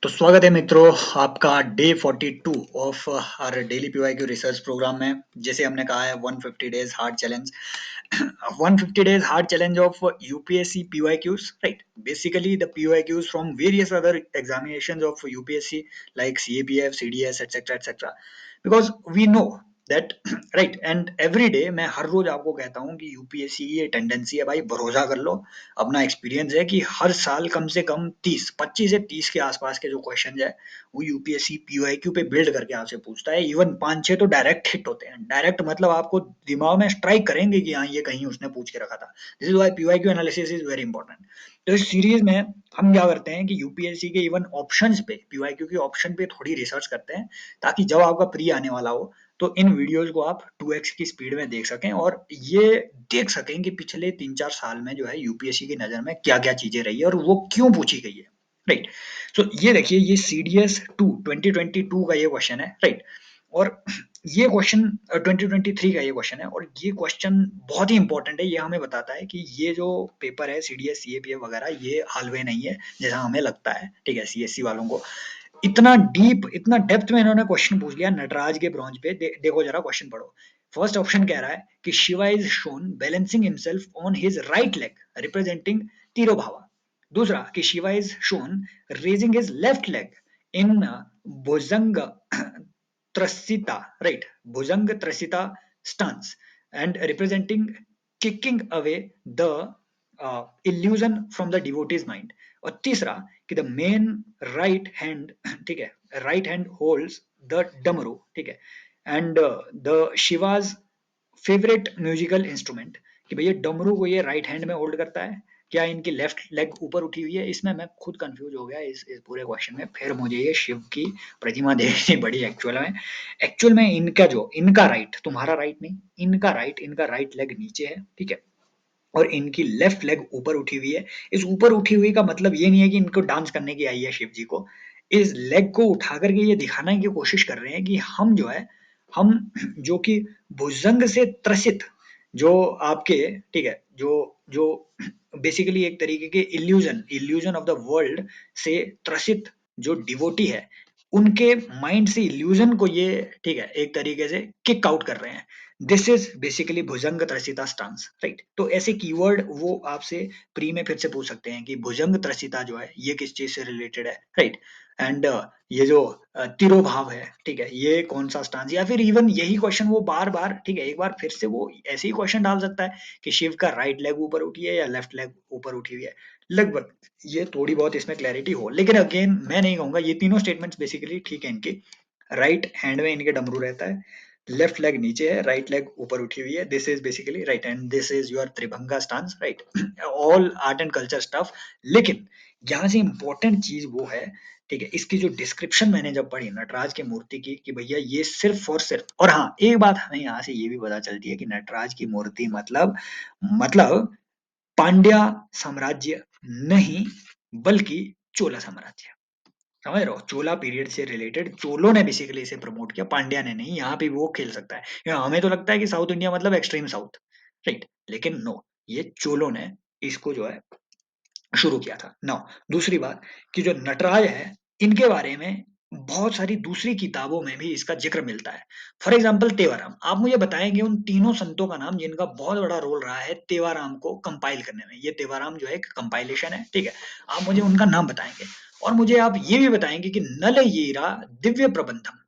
तो स्वागत है मित्रों आपका day 42 of our daily PYQ research program में। जैसे हमने कहा है 150 days hard challenge 150 days hard challenge of UPSC PYQs, right? Basically, the PYQs from various other examinations of UPSC like CAPF, CDS, etc., etc. Because we know that right and every day मैं हर रोज आपको कहता हूँ कि UPSC की ये tendency है भाई, भरोसा कर लो। अपना एक्सपीरियंस है कि हर साल कम से कम 25 से 30 के आसपास के जो क्वेश्चन है वो यूपीएससी पीवाईक्यू पे बिल्ड करके आपसे पूछता है। इवन 5-6 तो डायरेक्ट हिट होते हैं। डायरेक्ट मतलब आपको दिमाग में स्ट्राइक करेंगे कि हाँ ये कहीं उसने पूछ के रखा था। This is why PYQ analysis is very important. तो इस सीरीज में हम क्या करते हैं कि यूपीएससी के इवन ऑप्शंस पे, पीवाईक्यू के ऑप्शन पे थोड़ी रिसर्च करते हैं, ताकि जब आपका प्री आने वाला हो तो इन वीडियोस को आप 2x की स्पीड में देख सकें और ये देख सकें कि पिछले 3-4 साल में जो है यूपीएससी की नजर में क्या-क्या चीजें रही है और वो क्यों पूछी गई है। राइट। सो ये देखिए, ये सीडीएस 2 2022 का ये क्वेश्चन है। राइट। और ये क्वेश्चन 2023 का ये क्वेश्चन है और ये क्वेश्चन बहुत ही इंपॉर्टेंट है। ये हमें बताता है कि ये जो पेपर है सीडीएस सीएपीएफ वगैरह, ये हालवे नहीं है जैसा हमें लगता है। ठीक है, सीएससी वालों को इतना डीप, इतना डेप्थ में इन्होंने क्वेश्चन पूछ लिया नटराज के ब्रॉन्ज पे। देखो जरा क्वेश्चन पढ़ो। फर्स्ट ऑप्शन कह रहा है कि Shiva is shown balancing himself on his right leg representing tirobhava. दूसरा कि Shiva is shown raising his left leg in bhujanga trasita, right, bhujanga trasita stance and representing kicking away the illusion from the devotee's mind। और तीसरा कि द मेन राइट हैंड, ठीक है, right hand holds the damru, ठीक है, and the Shiva's favourite musical instrument, कि भैया डमरू को ये राइट हैंड में होल्ड करता है, क्या इनकी लेफ्ट लेग ऊपर उठी हुई है। इसमें मैं खुद कंफ्यूज हो गया इस पूरे क्वेश्चन में। फिर मुझे ये शिव की प्रतिमा देखनी पड़ी एक्चुअल में इनका राइट, तुम्हारा राइट नहीं, इनका राइट लेग नीचे है, ठीक है, और इनकी लेफ्ट लेग ऊपर उठी हुई है। इस ऊपर उठी हुई का मतलब ये नहीं है कि इनको डांस करने की आई है शिव जी को। इस लेग को उठा करके ये दिखाने की कोशिश कर रहे हैं कि हम जो है, हम जो कि भुजंग से त्रसित, जो आपके, ठीक है, जो जो बेसिकली एक तरीके के इल्यूजन ऑफ द वर्ल्ड से त्रसित जो डिवोटी है, उनके माइंड से इल्यूजन को ये, ठीक है, एक तरीके से किक आउट कर रहे हैं। This is basically bhujanga trasita stance. Right. तो ऐसे कीवर्ड वो आपसे प्री में फिर से पूछ सकते हैं कि भुजंग त्रसिता जो है ये किस चीज से रिलेटेड है। राइट। एंड ये जो तिरोभाव है, ठीक है, ये कौन सा स्टांस, या फिर इवन यही क्वेश्चन वो बार बार, ठीक है, एक बार फिर से वो ऐसे ही क्वेश्चन डाल सकता है कि शिव का राइट लेग ऊपर उठी है या लेफ्ट लेग ऊपर उठी हुई है। लगभग ये थोड़ी बहुत इसमें क्लैरिटी हो, लेकिन अगेन मैं नहीं कहूंगा, ये तीनों स्टेटमेंट्स बेसिकली ठीक है इनकी। राइट हैंड में इनके डमरू रहता है, लेफ्ट लेग नीचे है, राइट लेग ऊपर उठी हुई है। This is basically right and this is your Tribhanga stance. Right. All art and culture stuff. लेकिन यहाँ से इंपॉर्टेंट चीज वो है, ठीक है, इसकी जो डिस्क्रिप्शन मैंने जब पढ़ी नटराज की मूर्ति की, कि भैया ये सिर्फ और सिर्फ, और हाँ एक बात हमें यहाँ से ये भी पता चलती है कि नटराज की मूर्ति मतलब पांड्या साम्राज्य नहीं, बल्कि चोला साम्राज्य। समझ रहे हो, चोला पीरियड से रिलेटेड, चोलों ने बेसिकली इसे प्रमोट किया, पांड्या ने नहीं। यहाँ पे वो खेल सकता है, हमें तो लगता है कि साउथ इंडिया मतलब एक्सट्रीम साउथ। राइट। लेकिन नो, ये चोलों ने इसको जो है शुरू किया था। नाउ दूसरी बात कि जो नटराज है, इनके बारे में बहुत सारी दूसरी किताबों में भी इसका जिक्र मिलता है। फॉर एग्जाम्पल तेवाराम, आप मुझे बताएंगे उन तीनों संतों का नाम जिनका बहुत बड़ा रोल रहा है तेवाराम को कंपाइल करने में। ये तेवाराम जो है एक कंपाइलेशन है, ठीक है, आप मुझे उनका नाम बताएंगे। और मुझे आप ये भी बताएंगे कि नल येरा दिव्य प्रबंधम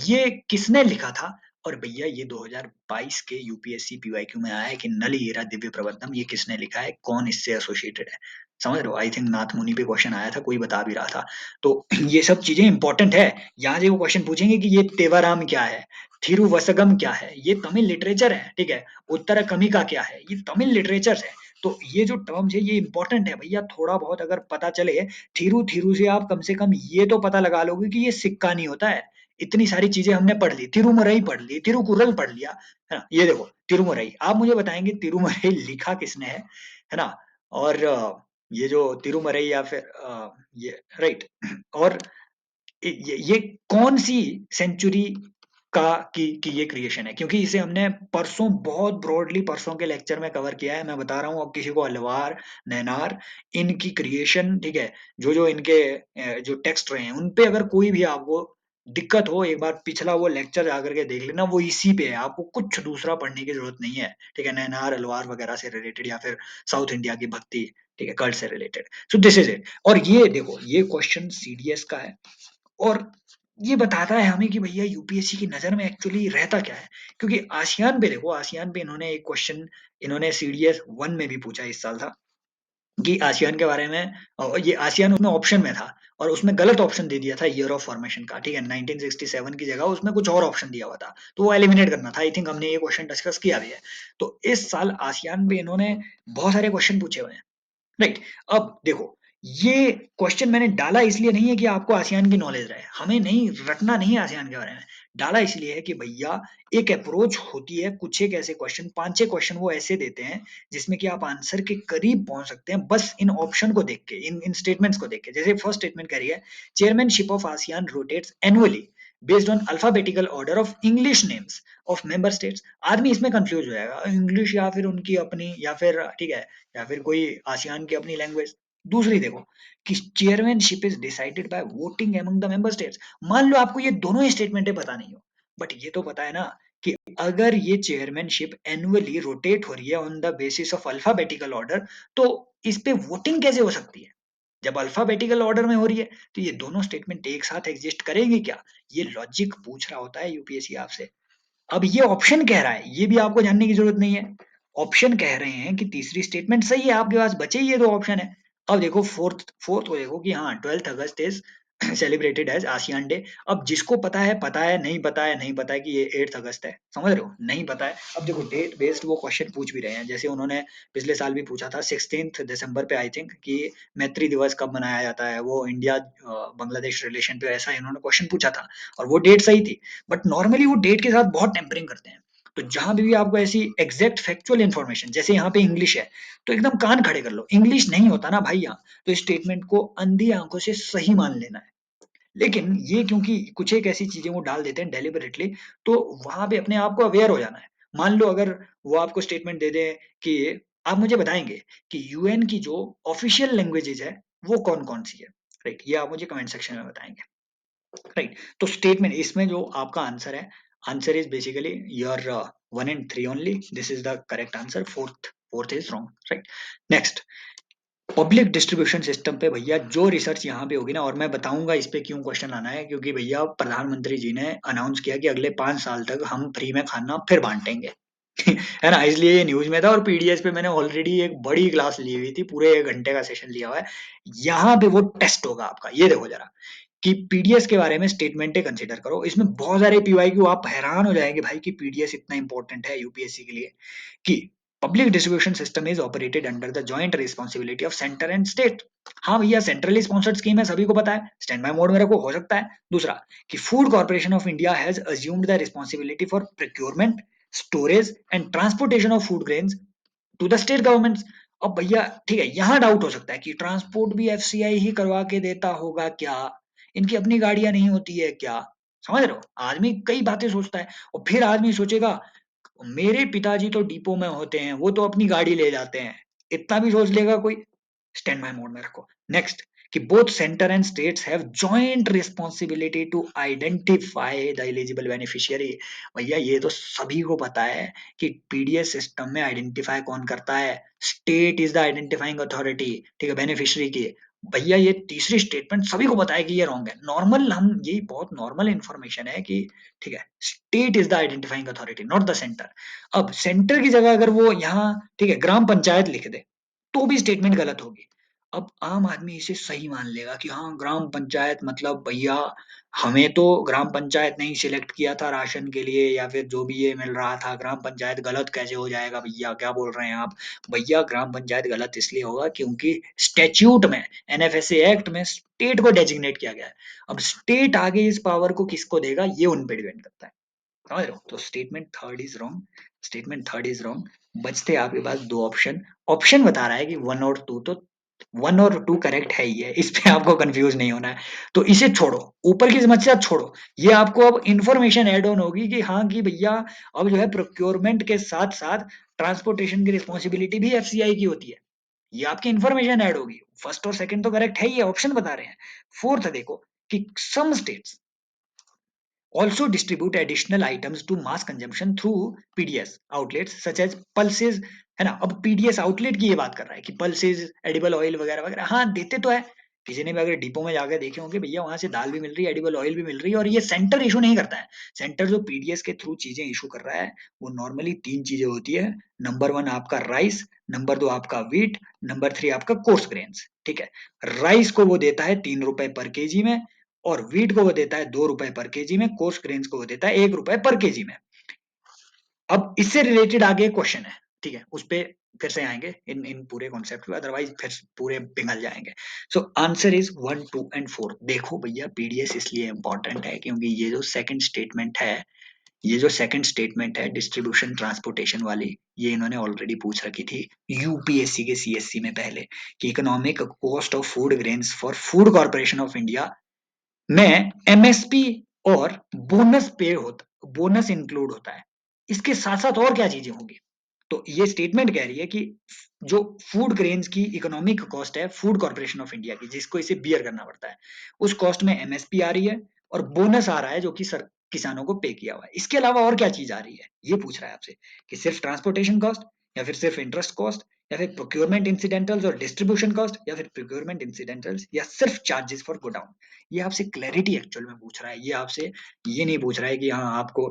ये किसने लिखा था। और भैया ये 2022 के यूपीएससी पीवाईक्यू में आया है कि नल येरा दिव्य प्रबंधम ये किसने लिखा है, कौन इससे एसोसिएटेड है। समझ रहे हो, आई थिंक नाथ मुनि पे क्वेश्चन आया था, कोई बता भी रहा था। तो ये सब चीजें इंपॉर्टेंट है। यहाँ से वो क्वेश्चन पूछेंगे कि ये तेवाराम क्या है, थिरुवसगम क्या है, ये तमिल लिटरेचर है, ठीक है, उत्तर कमिका क्या है, ये तमिल लिटरेचर है। तो ये जो टर्म्स है ये इंपॉर्टेंट है भैया, थोड़ा बहुत अगर पता चले, थीरू थीरू से आप कम से कम ये तो पता लगा लोगे कि ये सिक्का नहीं होता है। इतनी सारी चीजें हमने पढ़ ली, तिरुमरई पढ़ ली, तिरुकुरल पढ़ लिया, है ना। ये देखो तिरुमरई, आप मुझे बताएंगे तिरुमरई लिखा किसने है ना। और ये जो तिरुमरई या फिर ये राइट, और ये कौन सी सेंचुरी कि ये क्रिएशन है, क्योंकि इसे हमने परसों बहुत ब्रॉडली परसों के लेक्चर में कवर किया है। मैं बता रहा हूँ अब किसी को अलवार, नैनार, इनकी क्रिएशन, ठीक है, जो इनके जो टेक्स्ट रहे हैं उन पे अगर कोई भी आपको दिक्कत हो, एक बार पिछला वो लेक्चर जाकर के देख लेना, वो इसी पे है, आपको कुछ दूसरा पढ़ने की जरूरत नहीं है, ठीक है, नैनार अलवार वगैरह से रिलेटेड या फिर साउथ इंडिया की भक्ति, ठीक है, कल्ट से related. So this is it. और ये देखो, ये क्वेश्चन सीडीएस का है और ये बताता है हमें कि भैया यूपीएससी की नजर में एक्चुअली रहता क्या है। क्योंकि आसियान पे देखो, आसियान पे इन्होंने एक क्वेश्चन, इन्होंने सीडीएस 1 में भी पूछा इस साल था कि आसियान के बारे में, ये आसियान उसमें ऑप्शन में था और उसमें गलत ऑप्शन दे दिया था ईयर ऑफ फॉर्मेशन का, ठीक है, 1967 की जगह उसमें कुछ और ऑप्शन दिया हुआ था, तो वो एलिमिनेट करना था। आई थिंक हमने ये क्वेश्चन डिस्कस किया भी है। तो इस साल आसियान पे इन्होंने बहुत सारे क्वेश्चन पूछे हुए हैं, राइट। अब देखो, ये क्वेश्चन मैंने डाला इसलिए नहीं है कि आपको आसियान की नॉलेज रहे, हमें नहीं रटना, नहीं है आसियान के बारे में। डाला इसलिए है कि भैया एक अप्रोच होती है, कुछ एक ऐसे क्वेश्चन, 5-6 क्वेश्चन वो ऐसे देते हैं जिसमें कि आप आंसर के करीब पहुंच सकते हैं बस इन ऑप्शन को देख के, इन स्टेटमेंट्स को देख के। जैसे फर्स्ट स्टेटमेंट कह रही है, chairmanship of ASEAN rotates annually based on alphabetical order of English names of member states. आदमी इसमें कंफ्यूज हो जाएगा, इंग्लिश या फिर उनकी अपनी, या फिर ठीक है, या फिर कोई आसियान की अपनी लैंग्वेज। दूसरी देखो कि chairmanship is decided by voting among the member states. मान लो आपको ये दोनों ही स्टेटमेंटें पता नहीं हो, बट ये तो पता है ना कि अगर ये चेयरमैनशिप एनुअली रोटेट हो रही है on the basis of alphabetical order, तो इस पे वोटिंग कैसे हो सकती है जब अल्फाबेटिकल ऑर्डर में हो रही है। तो ये दोनों स्टेटमेंट एक साथ एग्जिस्ट करेंगे क्या, ये लॉजिक पूछ रहा होता है यूपीएससी आपसे। अब ये ऑप्शन कह रहा है, ये भी आपको जानने की जरूरत नहीं है। ऑप्शन कह रहे हैं कि तीसरी स्टेटमेंट सही है, आपके पास बचे ही ये दो ऑप्शन है। अब देखो फोर्थ फोर्थ को देखो कि हाँ, 12 August is celebrated as ASEAN day. अब जिसको पता है, नहीं पता है, नहीं पता है कि ये 8 अगस्त है, समझ रहे हो, नहीं पता है। अब देखो डेट बेस्ड वो क्वेश्चन पूछ भी रहे हैं, जैसे उन्होंने पिछले साल भी पूछा था 16 दिसंबर पे आई थिंक, कि मैत्री दिवस कब मनाया जाता है, वो इंडिया बांग्लादेश रिलेशन पे ऐसा इन्होंने क्वेश्चन पूछा था, और वो डेट सही थी। बट नॉर्मली वो डेट के साथ बहुत टेम्परिंग करते हैं। तो जहां भी आपको ऐसी एग्जैक्ट फैक्चुअल इन्फॉर्मेशन, जैसे यहाँ पे इंग्लिश है, तो एकदम कान खड़े कर लो, इंग्लिश नहीं होता ना भाई यहाँ, तो स्टेटमेंट को अंधी आंखों से सही मान लेना है। लेकिन ये क्योंकि कुछ एक ऐसी चीजें वो डाल देते हैं डेलिबरेटली, तो वहां पे अपने आप को अवेयर हो जाना है। मान लो अगर वो आपको स्टेटमेंट दे दे कि आप मुझे बताएंगे कि यूएन की जो ऑफिशियल लैंग्वेजेज है वो कौन कौन सी है, राइट, ये आप मुझे कमेंट सेक्शन में बताएंगे, राइट। तो स्टेटमेंट इसमें जो आपका आंसर है, answer is basically your 1 and 3 only, this is the correct answer, fourth is wrong, right. Next, public distribution system पे भैया जो रिसर्च यहाँ पे होगी ना, और मैं बताऊंगा इस पे क्यों क्वेश्चन आना है, क्योंकि भैया प्रधानमंत्री जी ने अनाउंस किया कि अगले 5 साल तक हम फ्री में खाना फिर बांटेंगे है ना, इसलिए ये न्यूज में था। और पीडीएस पे मैंने ऑलरेडी एक बड़ी क्लास ली हुई थी, पूरे 1 घंटे का सेशन लिया हुआ है, यहाँ पे वो टेस्ट होगा आपका। ये देखो जरा कि पीडीएस के बारे में स्टेटमेंटें कंसीडर करो, इसमें बहुत सारे पीवाईक्यू, आप हैरान हो जाएंगे भाई कि पीडीएस इतना इंपॉर्टेंट है यूपीएससी के लिए। कि public distribution system is operated under the joint responsibility of centre and state. हाँ भैया, सेंट्रली स्पॉन्सर्ड स्कीम है, सभी को पता है, स्टैंड बाय मोड में रखो, हो सकता है। दूसरा कि food corporation of India has assumed the responsibility for procurement, storage and transportation of food grains to the state governments. अब भैया ठीक है, यहाँ डाउट हो सकता है कि ट्रांसपोर्ट भी एफसीआई ही करवा के देता होगा क्या, इनकी अपनी गाड़ियां नहीं होती है क्या। समझ रहे हो, आदमी कई बातें सोचता है। और फिर आदमी सोचेगा मेरे पिताजी तो डिपो में होते हैं, वो तो अपनी गाड़ी ले जाते हैं, इतना भी सोच लेगा कोई। स्टैंड बाय मोड में रखो। नेक्स्ट, कि both centre and states have joint responsibility to identify the eligible beneficiary. भैया ये तो सभी को पता है कि पीडीएस सिस्टम में आइडेंटिफाई कौन करता है, state is the identifying authority, ठीक है, बेनिफिशियरी की। भैया ये तीसरी स्टेटमेंट सभी को पता है कि ये रॉन्ग है, नॉर्मल, हम यही बहुत नॉर्मल इंफॉर्मेशन है कि ठीक है, state is the identifying authority not the centre. अब सेंटर की जगह अगर वो यहाँ ठीक है ग्राम पंचायत लिख दे, तो भी स्टेटमेंट गलत होगी। अब आम आदमी इसे सही मान लेगा कि हाँ, ग्राम पंचायत मतलब भैया हमें तो ग्राम पंचायत ने ही सिलेक्ट किया था राशन के लिए, या फिर जो भी ये मिल रहा था, ग्राम पंचायत गलत कैसे हो जाएगा, भैया क्या बोल रहे हैं आप। भैया ग्राम पंचायत गलत इसलिए होगा क्योंकि स्टैच्यूट में, एनएफएसए एक्ट में स्टेट को डेजिग्नेट किया गया है। अब स्टेट आगे इस पावर को किसको देगा, ये उन पे डिपेंड करता है, समझ रहे हो। तो statement third is wrong, statement third is wrong. बचते आपके पास दो ऑप्शन, ऑप्शन बता रहा है कि 1 और 2, तो 1 और 2 करेक्ट है ही है, इस पे आपको कंफ्यूज नहीं होना है। तो इसे छोड़ो, ऊपर की समस्या छोड़ो, ये आपको अब इन्फॉर्मेशन ऐड ऑन होगी कि हाँ कि भैया अब जो है प्रोक्योरमेंट के साथ-साथ ट्रांसपोर्टेशन की रिस्पांसिबिलिटी भी एफसीआई की होती है। ये आपकी इन्फॉर्मेशन ऐड होगी। फर्स्ट और सेकंड तो करेक्ट है ही है, ऑप्शन बता रहे हैं। फोर्थ देखो कि some states also distribute additional items to mass consumption through PDS outlets such as pulses, है ना। अब पीडीएस आउटलेट की ये बात कर रहा है कि पल्सेस, एडिबल ऑयल वगैरह वगैरह, हाँ देते तो है। किसी ने भी अगर डिपो में जाकर देखे होंगे, भैया वहां से दाल भी मिल रही है, एडिबल ऑयल भी मिल रही है, और ये सेंटर इशू नहीं करता है। सेंटर जो पीडीएस के थ्रू चीजें इशू कर रहा है वो नॉर्मली 3 चीजें होती है। नंबर 1 आपका राइस, नंबर 2 आपका व्हीट, नंबर 3 आपका कोर्स ग्रेन्स, ठीक है। राइस को वो देता है 3 रुपए पर केजी में, और व्हीट को वो देता है 2 रुपए पर केजी में, कोर्स ग्रेन्स को वो देता है 1 रुपए पर केजी में। अब इससे रिलेटेड आगे क्वेश्चन है, ठीक है, उस पे फिर से आएंगे इन इन पूरे कॉन्सेप्ट पे, अदरवाइज फिर पूरे पिघल जाएंगे। So answer is 1, 2 and 4। देखो भैया पीडीएस इसलिए इंपॉर्टेंट है क्योंकि ये जो सेकंड स्टेटमेंट है डिस्ट्रीब्यूशन ट्रांसपोर्टेशन वाली, ये इन्होंने ऑलरेडी पूछ रखी थी यूपीएससी के सीएससी में पहले, कि economic cost of food grains for food corporation of India में एमएसपी और बोनस इंक्लूड होता है। इसके साथ साथ और क्या चीजें होंगी? तो ये स्टेटमेंट कह रही है कि जो फूड ग्रेन्स की इकोनॉमिक कॉस्ट है फूड कॉर्पोरेशन ऑफ इंडिया की, जिसको इसे बियर करना पड़ता है, उस कॉस्ट में एमएसपी आ रही है और बोनस आ रहा है जो कि सर किसानों को पे किया हुआ है। इसके अलावा और क्या चीज आ रही है, ये पूछ रहा है आपसे, कि सिर्फ ट्रांसपोर्टेशन कॉस्ट, या फिर सिर्फ इंटरेस्ट कॉस्ट, या फिर प्रोक्योरमेंट इंसिडेंटल्स और डिस्ट्रीब्यूशन कॉस्ट, या फिर प्रोक्योरमेंट इंसिडेंटल्स, या सिर्फ चार्जेस फॉर गोडाउन। ये आपसे क्लैरिटी एक्चुअल में पूछ रहा है, ये आपसे ये नहीं पूछ रहा है कि हाँ आपको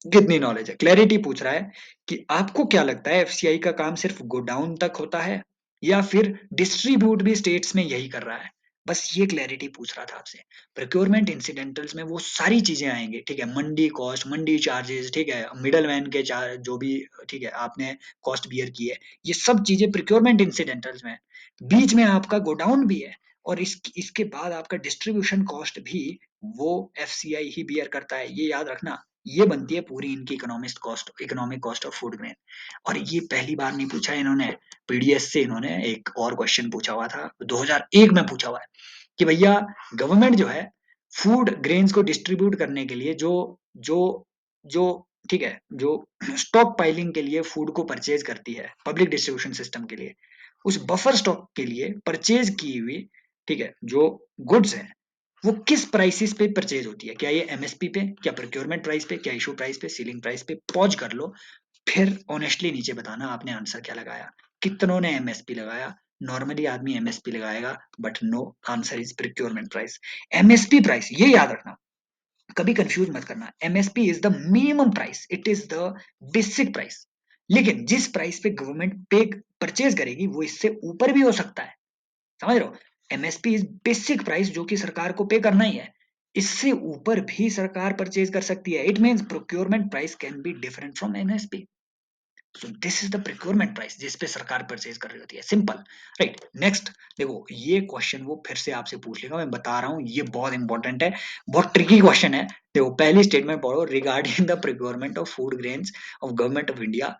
कितनी नॉलेज है, क्लैरिटी पूछ रहा है कि आपको क्या लगता है एफसीआई का काम सिर्फ गोडाउन तक होता है या फिर डिस्ट्रीब्यूट भी स्टेट्स में यही कर रहा है। बस ये क्लैरिटी पूछ रहा था आपसे। प्रोक्योरमेंट इंसिडेंटल्स में वो सारी चीजें आएंगी, ठीक है, मंडी कॉस्ट, मंडी चार्जेस, ठीक है, मिडल मैन के चार्ज जो भी, ठीक है, आपने कॉस्ट बियर की है, ये सब चीजें प्रोक्योरमेंट इंसिडेंटल्स में है। बीच में आपका गोडाउन भी है, और इसके बाद आपका डिस्ट्रीब्यूशन कॉस्ट भी वो एफसीआई ही बियर करता है, ये याद रखना। ये बनती है पूरी इनकी economic cost of food grain. और ये पहली बार नहीं पूछा है इन्होंने, पीडीएस से इन्होंने एक और क्वेश्चन पूछा हुआ था, 2001 में पूछा हुआ है, कि भैया गवर्नमेंट जो है फूड ग्रेन्स को डिस्ट्रीब्यूट करने के लिए जो जो जो ठीक है, जो स्टॉक पाइलिंग के लिए फूड को परचेज करती है पब्लिक डिस्ट्रीब्यूशन सिस्टम के लिए, उस बफर स्टॉक के लिए परचेज की हुई, ठीक है, जो गुड्स है वो किस प्राइसेस पे परचेज होती है? क्या ये एमएसपी पे, क्या प्रोक्योरमेंट प्राइस पे, क्या इशू प्राइस पे, सीलिंग प्राइस पे? पॉज कर लो, फिर ऑनेस्टली नीचे बताना आपने आंसर क्या लगाया। कितनों ने एमएसपी लगाया? नॉर्मली आदमी एमएसपी लगाएगा, but no, answer is procurement price. MSP price, ये याद रखना, कभी कंफ्यूज मत करना। MSP is the minimum price, it is the basic price. लेकिन जिस प्राइस पे गवर्नमेंट पे परचेज करेगी वो इससे ऊपर भी हो सकता है, समझ रहे हो। एमएसपी इज बेसिक प्राइस जो कि सरकार को पे करना ही है, इससे ऊपर भी सरकार परचेज कर सकती है। It means procurement price can be different from MSP. So this is the procurement price जिस पे सरकार परचेज कर रही होती है, सिंपल, राइट। नेक्स्ट देखो, ये क्वेश्चन वो फिर से आपसे पूछ लेगा, मैं बता रहा हूँ ये बहुत इंपॉर्टेंट है, बहुत ट्रिकी क्वेश्चन है। देखो पहली स्टेटमेंट पढ़ो, regarding the procurement of food grains of government of India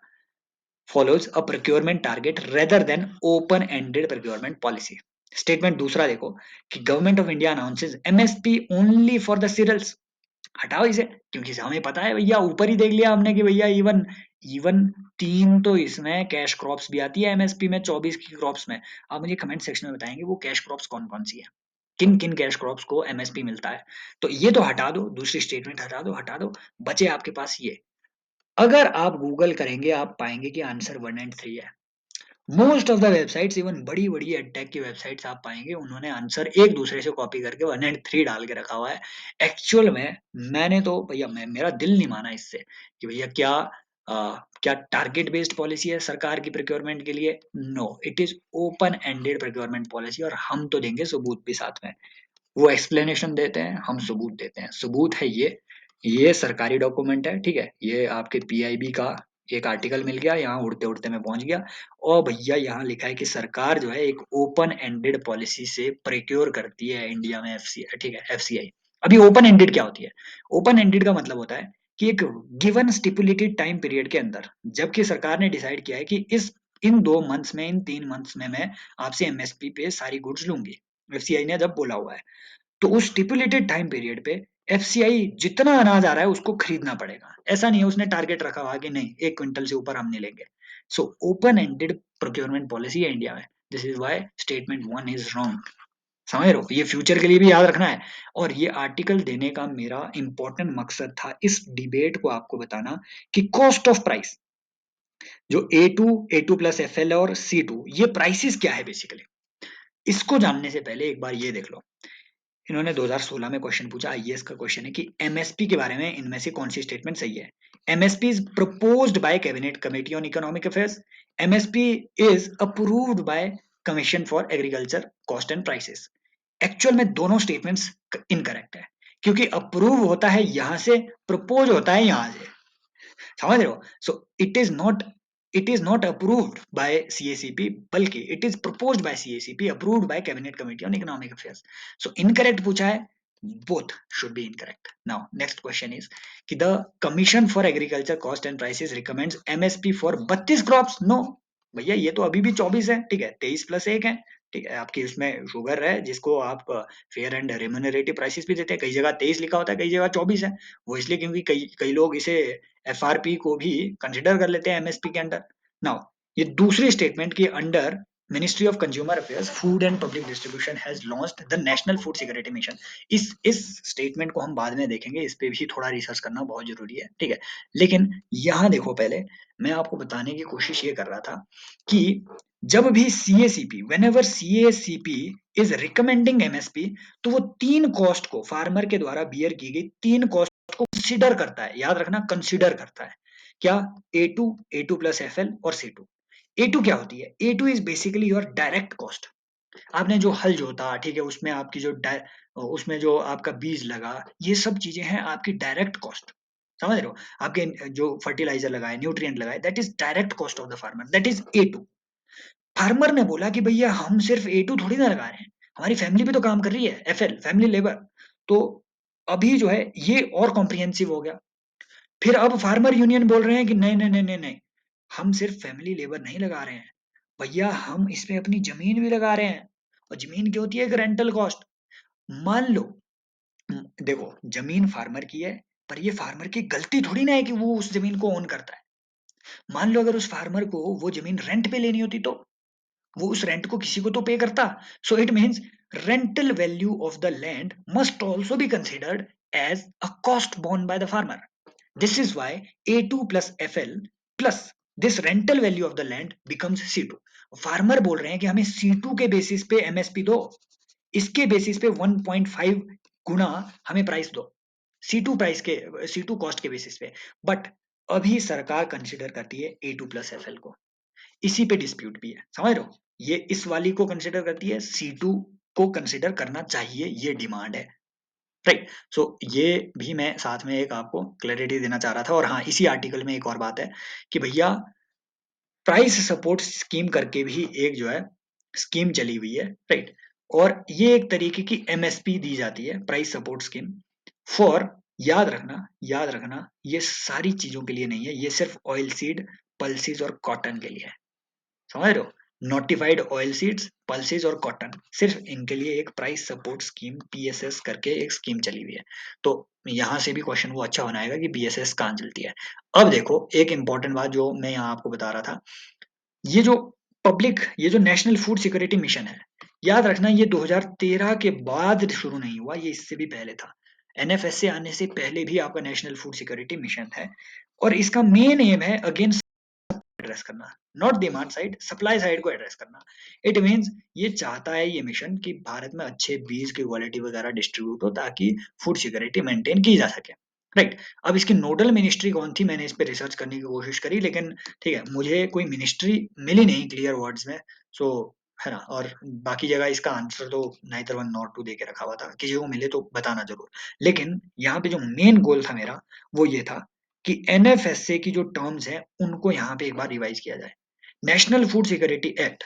follows a procurement target rather than open ended procurement policy। Statement दूसरा देखो, कि government of India announces MSP only for the cereals. हटाओ इसे, क्योंकि हमें पता है भैया, ऊपर ही देख लिया हमने कि भैया इवन इवन 3 तो इसमें कैश क्रॉप्स भी आती है एमएसपी में, 24 की क्रॉप्स में। आप मुझे कमेंट सेक्शन में बताएंगे वो कैश क्रॉप्स कौन कौन सी है, किन किन कैश क्रॉप्स को एमएसपी मिलता है। तो ये तो हटा दो, दूसरी स्टेटमेंट हटा दो, बचे आपके पास ये। अगर आप गूगल करेंगे आप पाएंगे कि आंसर 1 एंड 3 है। Most of the websites, even बड़ी बड़ी एडटेक की वेबसाइट्स आप पाएंगे उन्होंने आंसर एक दूसरे से कॉपी करके 1 एंड 3 डाल के रखा हुआ है। एक्चुअल में मैंने तो भैया मेरा दिल नहीं माना इससे, कि भैया क्या टारगेट बेस्ड पॉलिसी है सरकार की प्रोक्योरमेंट के लिए? No, it is open ended procurement policy, और हम तो देंगे सबूत भी साथ में। वो एक्सप्लेनेशन देते हैं, हम सबूत देते हैं। सबूत है ये सरकारी डॉक्यूमेंट है, ठीक है, ये आपके पीआईबी का एक आर्टिकल मिल गया, यहाँ उड़ते उड़ते मैं पहुंच गया, और भैया यहाँ लिखा है कि सरकार जो है एक ओपन एंडेड पॉलिसी से प्रोक्योर करती है इंडिया में एफसीआई, ठीक है, एफसीआई। अभी ओपन एंडेड क्या होती है? ओपन एंडेड का मतलब होता है कि एक गिवन स्टिपुलेटेड टाइम पीरियड के अंदर, जबकि सरकार ने डिसाइड किया है कि इस इन 2 मंथ्स में, इन 3 मंथ्स में मैं आपसे एमएसपी पे सारी गुड्स लूंगी, एफसीआई ने जब बोला हुआ है। तो उस स्टिपुलेटेड टाइम पीरियड पे एफसीआई जितना अनाज आ रहा है उसको खरीदना पड़ेगा। ऐसा नहीं है उसने टारगेट रखा हुआ कि नहीं 1 क्विंटल से ऊपर हम नहीं लेंगे। So open ended procurement policy है इंडिया में। This is why statement 1 is wrong. समझ रहे हो? ये फ्यूचर के लिए भी याद रखना है। और ये आर्टिकल देने का मेरा इंपॉर्टेंट मकसद था इस डिबेट को आपको बताना कि कॉस्ट ऑफ प्राइस जो A2 प्लस FL और C2 ये प्राइसेस क्या है बेसिकली। इसको जानने से पहले एक बार ये देख लो। इन्होंने 2016 में क्वेश्चन पूछा, आईएएस का क्वेश्चन है कि एमएसपी के बारे में इनमें से कौन सी स्टेटमेंट सही है। MSP is proposed bye cabinet committee on economic affairs. MSP is approved by commission for agriculture cost and prices. Actual में दोनों स्टेटमेंट्स इनकरेक्ट है, क्योंकि अप्रूव होता है यहां से, प्रपोज होता है यहां से। समझ रहे हो? So it is not approved by CACP, बल्कि it is proposed by CACP, approved by cabinet committee on economic affairs. So incorrect पूछा है, both should be incorrect. Now next question is कि the commission for agriculture cost and prices recommends MSP for 32 crops. No भैया, ये तो अभी भी 24 है, ठीक है, 23 प्लस 1 है, ठीक है। आपकी उसमें शुगर है जिसको आप फेयर एंड रेम्यूनरेटिव प्राइसेस भी देते हैं, कई जगह 23 लिखा होता है, कई जगह 24 है। वो इसलिए क्योंकि कई कई लोग इसे एफआरपी को भी कंसिडर कर लेते हैं एमएसपी के अंडर। नाउ ये दूसरी स्टेटमेंट के under ministry of consumer affairs, food and public distribution has launched the national food security mission. इस स्टेटमेंट को हम बाद में देखेंगे, इस पे भी थोड़ा रिसर्च करना बहुत जरूरी है, ठीक है। लेकिन यहाँ देखो, पहले मैं आपको बताने की कोशिश ये कर रहा था कि जब भी CACP, whenever CACP is recommending MSP, तो वो 3 कॉस्ट को, फार्मर के द्वारा बियर की गई 3 कॉस्ट को कंसीडर करता है। याद रखना, कंसीडर करता है। क्या? A2 प्लस FL और C2। A2 क्या होती है? A2 is basically your direct cost. आपने जो हल जोता, ठीक है, उसमें आपकी जो उसमें जो आपका बीज लगा, ये सब चीजें हैं आपकी डायरेक्ट कॉस्ट। समझ रहे हो? आपके जो फर्टिलाइजर लगाए, न्यूट्रिएंट लगाए, that is direct cost of the farmer, that is A2। Farmer ने बोला कि भैया हम सिर्फ A2 थोड़ी ना लगा रहे हैं, हमारी फैमिली भी तो काम कर रही है, FL फैमिली लेबर। तो अभी जो है ये और कॉम्प्रिहेंसिव हो गया। फिर अब फार्मर यूनियन बोल रहे हैं कि नहीं नहीं नहीं नहीं नहीं, हम सिर्फ फैमिली लेबर नहीं लगा रहे हैं भैया, हम इसमें अपनी जमीन भी लगा रहे हैं। और जमीन की होती है एक रेंटल कॉस्ट। मान लो, देखो, जमीन फार्मर की है, पर ये फार्मर की गलती थोड़ी ना है कि वो उस जमीन को ओन करता है। मान लो अगर उस फार्मर को वो जमीन रेंट पे लेनी होती, तो वो उस रेंट को किसी को तो पे करता। So it means rental value of the land must also be considered as a cost borne by the farmer. This is why A2 plus FL plus this rental value of the land becomes C2। Farmer बोल रहे हैं कि हमें C2 के basis पे MSP दो, इसके basis पे 1.5 गुना हमें प्राइस दो, C2 कॉस्ट के बेसिस पे। बट अभी सरकार कंसिडर करती है A2 प्लस FL को, इसी पे डिस्प्यूट भी है। समझ रहे हो? ये इस वाली को कंसिडर करती है, C2 को कंसिडर करना चाहिए, ये डिमांड है, राइट। सो ये भी मैं साथ में एक आपको क्लैरिटी देना चाह रहा था। और हाँ, इसी आर्टिकल में एक और बात है कि भैया प्राइस सपोर्ट स्कीम करके भी एक जो है स्कीम चली हुई है, राइट। और ये एक तरीके की एमएसपी दी जाती है, प्राइस सपोर्ट स्कीम फॉर, याद रखना, ये सारी चीजों के लिए नहीं है, ये सिर्फ ऑयल सीड, पल्सीज और कॉटन के लिए है। समझ रहे हो? नोटिफाइड ऑयल सीड्स, पल्सेस और कॉटन, सिर्फ इनके लिए एक प्राइस सपोर्ट स्कीम PSS करके एक स्कीम चली हुई है। तो यहाँ से भी क्वेश्चन वो अच्छा बनाएगा कि PSS कहाँ चलती है। अब देखो, एक इंपॉर्टेंट बात जो मैं यहाँ आपको बता रहा था, ये जो नेशनल फूड सिक्योरिटी मिशन है, याद रखना, ये 2013 के बाद शुरू नहीं हुआ, ये इससे भी पहले था। NFSA आने से पहले भी आपका नेशनल फूड सिक्योरिटी मिशन है। और इसका मेन एम है अगेन एड्रेस करना, not demand side, supply side को एड्रेस करना। इट मींस ये चाहता है ये मिशन कि भारत में अच्छे बीज की क्वालिटी वगैरह डिस्ट्रीब्यूट हो, ताकि फूड सिक्योरिटी मेंटेन की जा सके, राइट। अब इसकी नोडल मिनिस्ट्री कौन थी, मैंने इस पे रिसर्च करने की कोशिश करी, लेकिन ठीक है, मुझे कोई मिनिस्ट्री मिली नहीं क्लियर वर्ड्स में। सो है ना, और बाकी जगह इसका आंसर तो नाइदर वन नॉट टू दे के रखा हुआ था, किसी को मिले तो बताना जरूर। लेकिन यहाँ पे जो मेन गोल था मेरा, वो ये था कि NFSA की जो टर्म्स हैं उनको यहाँ पे एक बार रिवाइज किया जाए। National food security act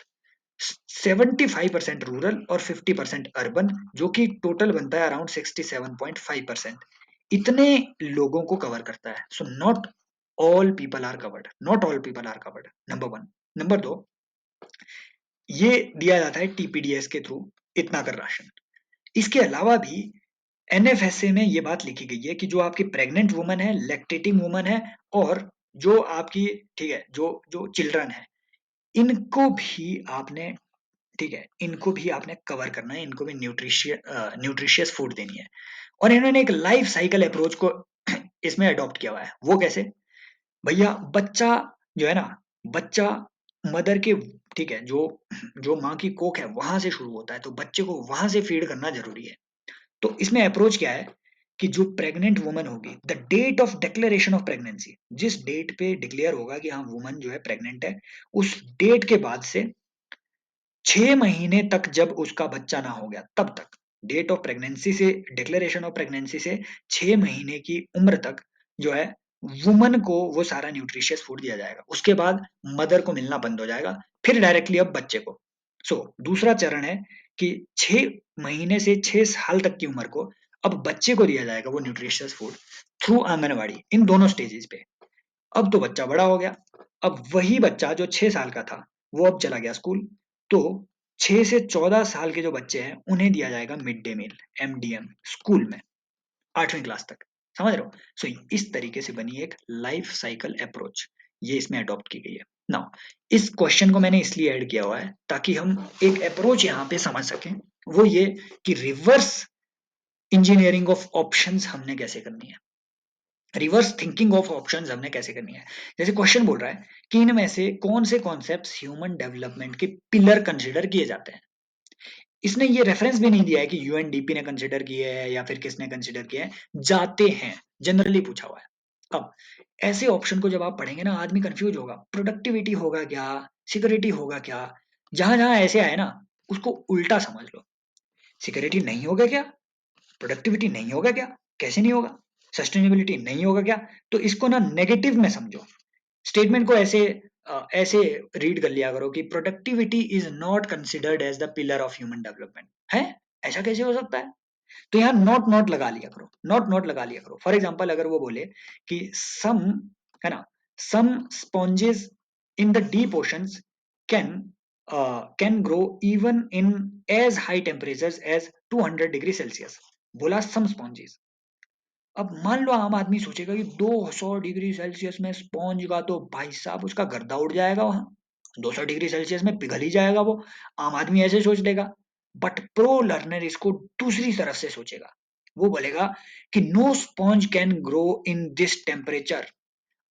75% rural और 50% अर्बन, जो कि टोटल बनता है अराउंड 67.5%, इतने लोगों को कवर करता है। So not all people are covered, not all people are covered, number 1। Number 2, ये दिया जाता है टीपीडीएस के थ्रू, इतना कर राशन। इसके अलावा भी एनएफएसए में ये बात लिखी गई है कि जो आपकी प्रेग्नेंट वुमन है, लैक्टेटिंग वुमन है, और जो आपकी, ठीक है, जो जो चिल्ड्रन है, इनको भी आपने, ठीक है, इनको भी आपने कवर करना है, इनको भी न्यूट्रिशियस फूड देनी है। और इन्होंने एक लाइफ साइकिल अप्रोच को इसमें अडॉप्ट किया हुआ है। वो कैसे? भैया बच्चा जो है ना, बच्चा मदर के, ठीक है, जो जो माँ की कोख है वहां से शुरू होता है, तो बच्चे को वहां से फीड करना जरूरी है। तो इसमें अप्रोच क्या है कि जो प्रेग्नेंट वुमन होगी, the date of declaration of pregnancy, जिस डेट पे डिक्लेयर होगा कि हाँ वुमन जो है प्रेग्नेंट है, उस डेट के बाद से 6 महीने तक जब उसका बच्चा ना हो गया तब तक, डेट ऑफ प्रेगनेंसी से, डिक्लेरेशन ऑफ प्रेगनेंसी से 6 महीने की उम्र तक जो है, वुमन को वो सारा न्यूट्रिशियस फूड दिया जाएगा। उसके बाद मदर को मिलना बंद हो जाएगा, फिर डायरेक्टली अब बच्चे को। दूसरा चरण है कि 6 महीने से 6 साल तक की उम्र को अब बच्चे को दिया जाएगा वो न्यूट्रिशियस फूड थ्रू आंगनवाड़ी, इन दोनों स्टेजेस पे। अब तो बच्चा बड़ा हो गया, अब वही बच्चा जो 6 साल का था वो अब चला गया स्कूल, तो 6 से 14 साल के जो बच्चे हैं उन्हें दिया जाएगा mid day meal, MDM, school में, 8वीं क्लास तक। समझ रहे हो? इस तरीके से बनी एक लाइफ साइकिल अप्रोच, ये इसमें अडॉप्ट की गई है। नाउ इस क्वेश्चन को मैंने इसलिए ऐड किया हुआ है ताकि हम एक अप्रोच यहाँ पे समझ सकें, वो ये कि रिवर्स इंजीनियरिंग ऑफ ऑप्शंस हमने कैसे करनी है, रिवर्स थिंकिंग ऑफ ऑप्शंस हमने कैसे करनी है। जैसे क्वेश्चन बोल रहा है कि इनमें से कौन से कॉन्सेप्ट्स ह्यूमन डेवलपमेंट के पिलर कंसीडर किए जाते हैं। इसने ये रेफरेंस भी नहीं दिया है कि यूएनडीपी ने कंसीडर किए है या फिर किसने कंसीडर किया है, जाते हैं, जनरली पूछा हुआ है। अब ऐसे ऑप्शन को जब आप पढ़ेंगे ना, आदमी कंफ्यूज होगा, प्रोडक्टिविटी होगा क्या, सिक्योरिटी होगा क्या, जहां जहां ऐसे आए ना, उसको उल्टा समझ लो। सिक्योरिटी नहीं होगा क्या, प्रोडक्टिविटी नहीं होगा क्या, कैसे नहीं होगा, सस्टेनेबिलिटी नहीं होगा क्या, तो इसको ना नेगेटिव में समझो। स्टेटमेंट को ऐसे रीड कर लिया करो कि productivity is not considered as the pillar of human development है। ऐसा कैसे हो सकता है? तो यहाँ नॉट नॉट लगा लिया करो, नॉट नॉट लगा लिया करो। फॉर एग्जाम्पल अगर वो बोले कि सम, है ना, some sponges in the deep oceans can can grow even in as high temperatures as 200 degree Celsius, बोला सम स्पॉन्जेस। अब मान लो आम आदमी सोचेगा कि 200 डिग्री सेल्सियस में स्पॉन्ज का तो भाई साहब उसका गर्दा उड़ जाएगा, वहां 200 डिग्री सेल्सियस में पिघल ही जाएगा वो। आम आदमी ऐसे सोच लेगा। बट प्रो लर्नर इसको दूसरी तरफ से सोचेगा। वो बोलेगा कि no sponge can grow in this temperature.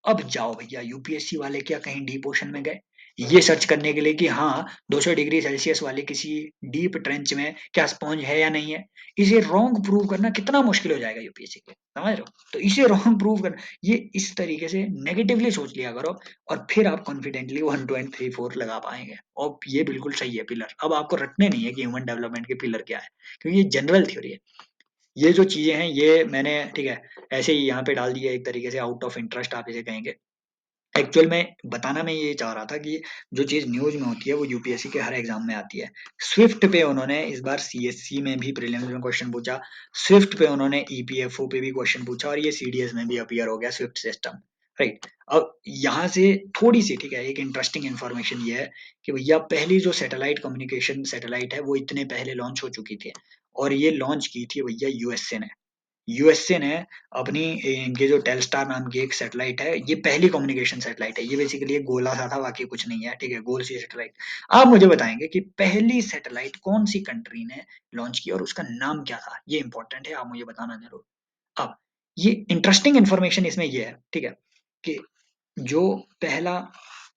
अब जाओ भैया, यूपीएससी वाले क्या कहीं डीप ओशन में गए ये सर्च करने के लिए कि हाँ 200 डिग्री सेल्सियस वाले किसी डीप ट्रेंच में क्या स्पॉन्ज है या नहीं है। इसे रॉन्ग प्रूव करना कितना मुश्किल हो जाएगा यूपीएससी के, समझ रहे हो? तो इसे रॉन्ग प्रूव करना, ये इस तरीके से नेगेटिवली सोच लिया करो, और फिर आप कॉन्फिडेंटली 1 2 3 4 लगा पाएंगे। और ये बिल्कुल सही है पिलर। अब आपको रटने नहीं है कि ह्यूमन डेवलपमेंट के पिलर क्या है, क्योंकि ये जनरल थ्योरी है। ये जो चीजें हैं ये मैंने, ठीक है, ऐसे ही यहाँ पे डाल दिया एक तरीके से आउट ऑफ इंटरेस्ट, आप इसे कहेंगे। एक्चुअल में बताना मैं ये चाह रहा था कि जो चीज न्यूज में होती है वो यूपीएससी के हर एग्जाम में आती है। स्विफ्ट पे उन्होंने इस बार सीएससी में भी प्रीलिम्स में क्वेश्चन पूछा, स्विफ्ट पे उन्होंने ईपीएफओ पे भी क्वेश्चन पूछा, और ये सीडीएस में भी अपीयर हो गया स्विफ्ट सिस्टम, राइट। अब यहाँ से थोड़ी सी, ठीक है, एक इंटरेस्टिंग इन्फॉर्मेशन ये है कि भैया पहली जो सैटेलाइट कम्युनिकेशन सैटेलाइट है वो इतने पहले लॉन्च हो चुकी थी, और ये लॉन्च की थी भैया यूएसए ने। यूएसए ने अपनी, इनके जो टेलस्टार नाम की एक सैटेलाइट है, ये पहली कम्युनिकेशन सैटेलाइट है। ये बेसिकली एक गोला सा था, बाकी कुछ नहीं है, ठीक है, गोल सी सैटेलाइट। आप मुझे बताएंगे कि पहली सैटेलाइट कौन सी कंट्री ने लॉन्च की और उसका नाम क्या था? ये इंपॉर्टेंट है, आप मुझे बताना जरूर। अब ये इंटरेस्टिंग इन्फॉर्मेशन इसमें ये है, ठीक है, कि जो पहला,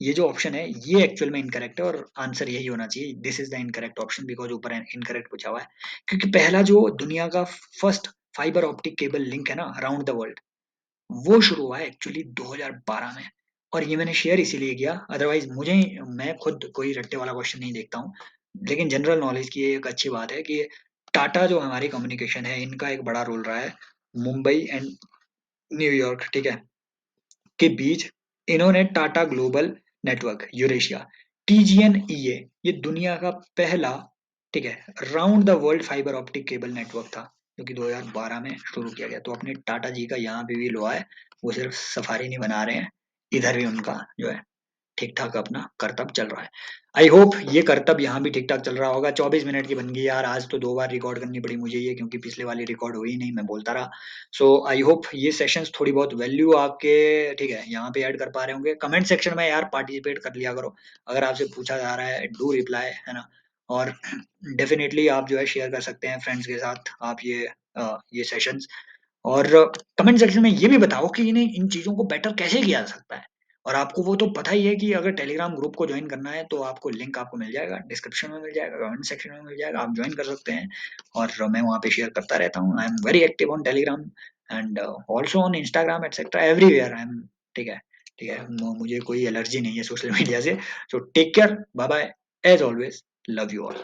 ये जो ऑप्शन है ये एक्चुअल में इनकरेक्ट है, और आंसर यही होना चाहिए, this is the incorrect option, because ऊपर इनकरेक्ट पूछा हुआ है। क्योंकि पहला जो दुनिया का first fibre optic cable link है ना अराउंड द वर्ल्ड, वो शुरू हुआ है एक्चुअली 2012 में। और ये मैंने शेयर इसीलिए किया, अदरवाइज मुझे, मैं खुद कोई रट्टे वाला क्वेश्चन नहीं देखता हूँ, लेकिन जनरल नॉलेज की ये एक अच्छी बात है कि टाटा जो हमारी कम्युनिकेशन है, इनका एक बड़ा रोल रहा है मुंबई एंड न्यूयॉर्क, ठीक है, के बीच। इन्होंने टाटा ग्लोबल नेटवर्क यूरेशिया, टीजीएनईए, ये दुनिया का पहला, ठीक है, round the world fibre optic cable network था, जो कि 2012 में शुरू किया गया। तो अपने टाटा जी का यहाँ पे भी लो है, वो सिर्फ सफारी नहीं बना रहे हैं, इधर भी उनका जो है ठीक-ठाक अपना करतब चल रहा है। आई होप ये करतब यहाँ भी ठीक-ठाक चल रहा होगा। 24 मिनट की बन गई यार, आज तो 2 बार रिकॉर्ड करनी पड़ी मुझे ये, क्योंकि पिछले वाली रिकॉर्ड हुई नहीं, मैं बोलता रहा। सो आई होप ये सेशंस थोड़ी बहुत वैल्यू आपके, ठीक है, यहाँ पे ऐड कर पा रहे होंगे। कमेंट सेक्शन में यार पार्टिसिपेट कर लिया करो। अगर आपसे पूछा जा रहा है, डू रिप्लाई, है ना? और डेफिनिटली आप जो है शेयर कर सकते हैं फ्रेंड्स के साथ आप ये सेशंस। और कमेंट सेक्शन में ये भी बताओ कि इन्हें इन चीज़ों को बेटर कैसे किया जा सकता है? और आपको वो तो पता ही है कि अगर टेलीग्राम ग्रुप को जॉइन करना है तो आपको लिंक आपको मिल जाएगा, डिस्क्रिप्शन में मिल जाएगा, कमेंट सेक्शन में मिल जाएगा, आप जॉइन कर सकते हैं। और मैं वहाँ पे शेयर करता रहता हूँ। I am very active on Telegram and also on Instagram etcetera everywhere I am, ठीक है, ठीक है। मुझे कोई एलर्जी नहीं है सोशल मीडिया से। So take care, bye bye, as always love you all.